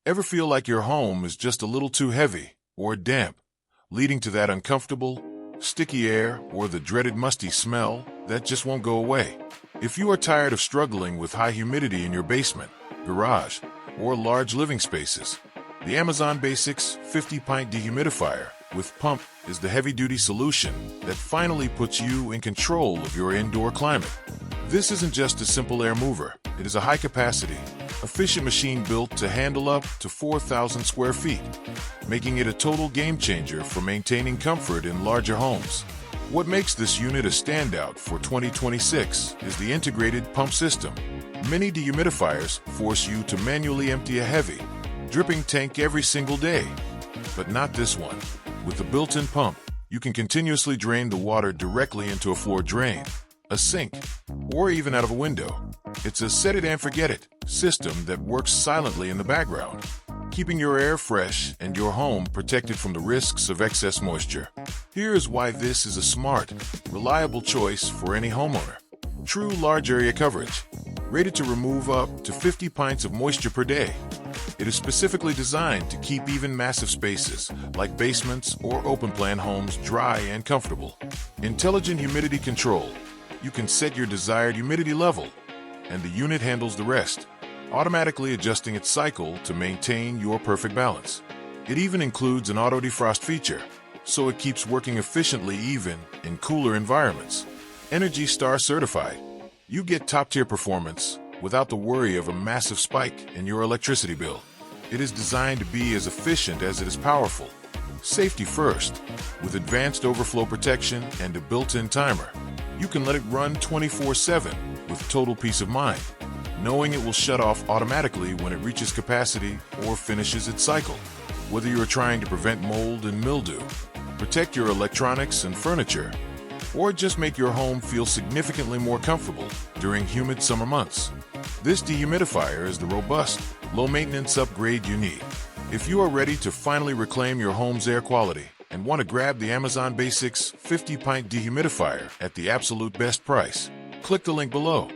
Ever feel like your home is just a little too heavy or damp, leading to that uncomfortable, sticky air or the dreaded musty smell that just won't go away? If you are tired of struggling with high humidity in your basement, garage, or large living spaces, the Amazon Basics 50-Pint Dehumidifier with pump is the heavy-duty solution that finally puts you in control of your indoor climate. This isn't just a simple air mover. It is a high-capacity, efficient machine built to handle up to 4,000 square feet, making it a total game-changer for maintaining comfort in larger homes. What makes this unit a standout for 2026 is the integrated pump system. Many dehumidifiers force you to manually empty a heavy, dripping tank every single day, but not this one. With the built-in pump, you can continuously drain the water directly into a floor drain, a sink, or even out of a window. It's a set-it-and-forget-it system that works silently in the background, keeping your air fresh and your home protected from the risks of excess moisture. Here's why this is a smart, reliable choice for any homeowner. True large area coverage, rated to remove up to 50 pints of moisture per day. It is specifically designed to keep even massive spaces, like basements or open-plan homes, dry and comfortable. Intelligent humidity control. You can set your desired humidity level, and the unit handles the rest, automatically adjusting its cycle to maintain your perfect balance. It even includes an auto-defrost feature, so it keeps working efficiently even in cooler environments. Energy Star certified. You get top-tier performance without the worry of a massive spike in your electricity bill. It is designed to be as efficient as it is powerful. Safety first. With advanced overflow protection and a built-in timer, you can let it run 24/7 with total peace of mind, knowing it will shut off automatically when it reaches capacity or finishes its cycle. Whether you are trying to prevent mold and mildew, protect your electronics and furniture, or just make your home feel significantly more comfortable during humid summer months, this dehumidifier is the robust, low-maintenance upgrade you need. If you are ready to finally reclaim your home's air quality and want to grab the Amazon Basics 50-Pint Dehumidifier at the absolute best price, click the link below.